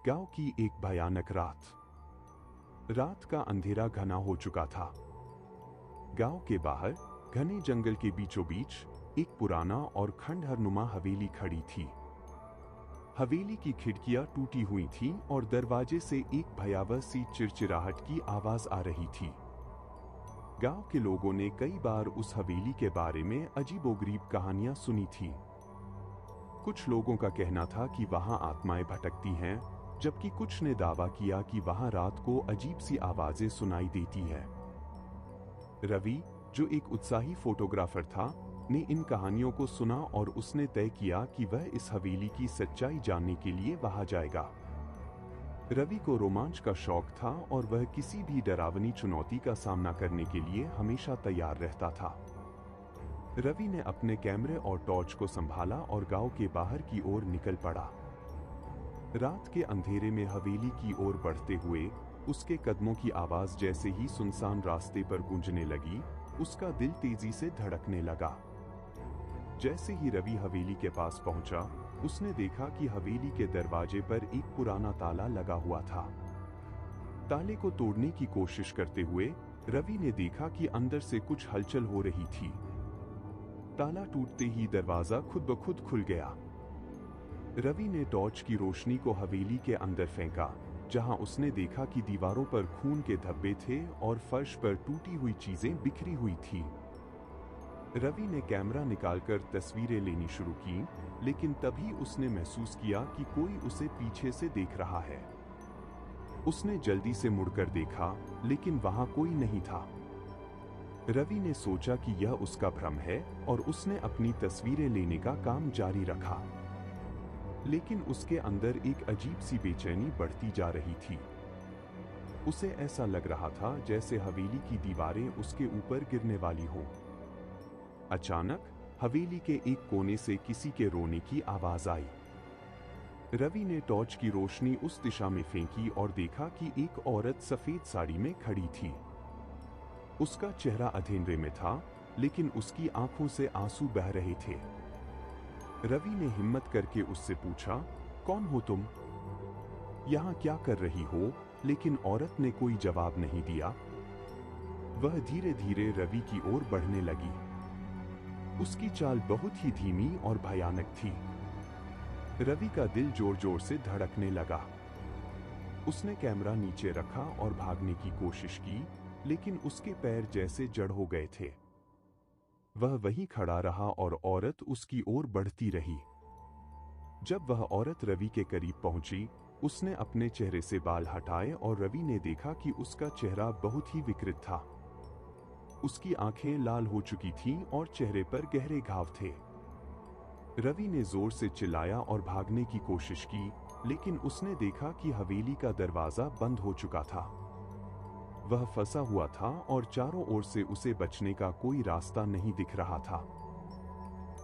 गांव की एक भयानक रात। रात का अंधेरा घना हो चुका था। गांव के बाहर घने जंगल के बीचों बीच एक पुराना और खंडहरनुमा हवेली खड़ी थी। हवेली की खिड़कियां टूटी हुई थीं और दरवाजे से एक भयावह सी चिरचिराहट की आवाज आ रही थी। गांव के लोगों ने कई बार उस हवेली के बारे में अजीबोगरीब कहानियां सुनी थी। कुछ लोगों का कहना था कि वहां आत्माएं भटकती हैं, जबकि कुछ ने दावा किया कि वहां रात को अजीब सी आवाजें सुनाई देती है। रवि, जो एक उत्साही फोटोग्राफर था, ने इन कहानियों को सुना और उसने तय किया कि वह इस हवेली की सच्चाई जानने के लिए वहां जाएगा। रवि को रोमांच का शौक था और वह किसी भी डरावनी चुनौती का सामना करने के लिए हमेशा तैयार रहता था। रवि ने अपने कैमरे और टॉर्च को संभाला और गांव के बाहर की ओर निकल पड़ा। रात के अंधेरे में हवेली की ओर बढ़ते हुए उसके कदमों की आवाज जैसे ही सुनसान रास्ते पर गूंजने लगी, उसका दिल तेजी से धड़कने लगा। जैसे ही रवि हवेली के पास पहुंचा, उसने देखा कि हवेली के दरवाजे पर एक पुराना ताला लगा हुआ था। ताले को तोड़ने की कोशिश करते हुए रवि ने देखा कि अंदर से कुछ हलचल हो रही थी। ताला टूटते ही दरवाजा खुद ब खुद खुल गया। रवि ने टॉर्च की रोशनी को हवेली के अंदर फेंका, जहां उसने देखा कि दीवारों पर खून के धब्बे थे और फर्श पर टूटी हुई चीजें बिखरी हुई थी। रवि ने कैमरा निकालकर तस्वीरें लेनी शुरू की, लेकिन तभी उसने महसूस किया कि कोई उसे पीछे से देख रहा है। उसने जल्दी से मुड़कर देखा, लेकिन वहां कोई नहीं था। रवि ने सोचा कि यह उसका भ्रम है और उसने अपनी तस्वीरें लेने का काम जारी रखा। लेकिन उसके अंदर एक अजीब सी बेचैनी बढ़ती जा रही थी। उसे ऐसा लग रहा था जैसे हवेली की दीवारें उसके ऊपर गिरने वाली हों। अचानक हवेली के एक कोने से किसी के रोने की आवाज आई। रवि ने टॉर्च की रोशनी उस दिशा में फेंकी और देखा कि एक औरत सफेद साड़ी में खड़ी थी। उसका चेहरा अंधेरे में था, लेकिन उसकी आंखों से आंसू बह रहे थे। रवि ने हिम्मत करके उससे पूछा, कौन हो तुम? यहां क्या कर रही हो? लेकिन औरत ने कोई जवाब नहीं दिया। वह धीरे धीरे रवि की ओर बढ़ने लगी। उसकी चाल बहुत ही धीमी और भयानक थी। रवि का दिल जोर जोर से धड़कने लगा। उसने कैमरा नीचे रखा और भागने की कोशिश की, लेकिन उसके पैर जैसे जड़ हो गए थे। वह वहीं खड़ा रहा और औरत उसकी ओर बढ़ती रही। जब वह औरत रवि के करीब पहुंची, उसने अपने चेहरे से बाल हटाए और रवि ने देखा कि उसका चेहरा बहुत ही विकृत था। उसकी आंखें लाल हो चुकी थीं और चेहरे पर गहरे घाव थे। रवि ने जोर से चिल्लाया और भागने की कोशिश की, लेकिन उसने देखा कि हवेली का दरवाजा बंद हो चुका था। वह फंसा हुआ था और चारों ओर से उसे बचने का कोई रास्ता नहीं दिख रहा था।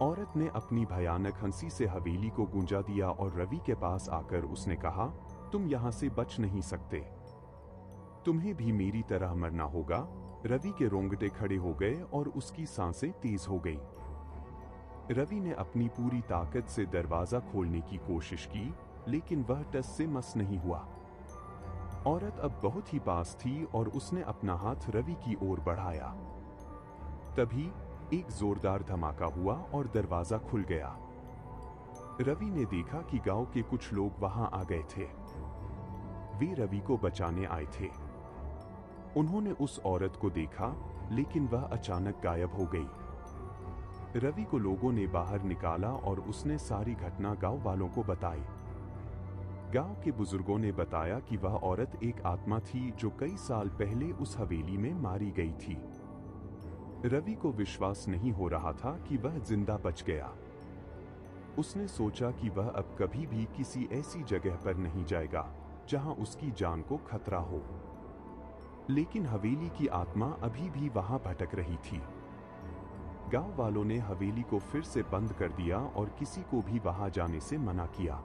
औरत ने अपनी भयानक हंसी से हवेली को गूंजा दिया और रवि के पास आकर उसने कहा, तुम यहां से बच नहीं सकते। तुम्हें भी मेरी तरह मरना होगा। रवि के रोंगटे खड़े हो गए और उसकी सांसें तेज हो गई। रवि ने अपनी पूरी ताकत से दरवाजा खोलने की कोशिश की, लेकिन वह टस से मस नहीं हुआ। औरत अब बहुत ही पास थी और उसने अपना हाथ रवि की ओर बढ़ाया। तभी एक जोरदार धमाका हुआ और दरवाजा खुल गया। रवि ने देखा कि गांव के कुछ लोग वहां आ गए थे। वे रवि को बचाने आए थे। उन्होंने उस औरत को देखा, लेकिन वह अचानक गायब हो गई। रवि को लोगों ने बाहर निकाला और उसने सारी घटना गांव वालों को बताई। गांव के बुजुर्गों ने बताया कि वह औरत एक आत्मा थी जो कई साल पहले उस हवेली में मारी गई थी। रवि को विश्वास नहीं हो रहा था कि वह जिंदा बच गया। उसने सोचा कि वह अब कभी भी किसी ऐसी जगह पर नहीं जाएगा जहां उसकी जान को खतरा हो। लेकिन हवेली की आत्मा अभी भी वहां भटक रही थी। गांव वालों ने हवेली को फिर से बंद कर दिया और किसी को भी वहां जाने से मना किया।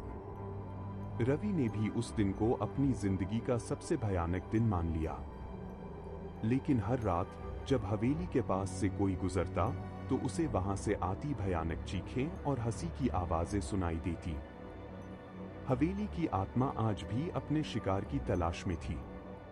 रवि ने भी उस दिन को अपनी जिंदगी का सबसे भयानक दिन मान लिया। लेकिन हर रात जब हवेली के पास से कोई गुजरता, तो उसे वहां से आती भयानक चीखें और हंसी की आवाजें सुनाई देती। हवेली की आत्मा आज भी अपने शिकार की तलाश में थी।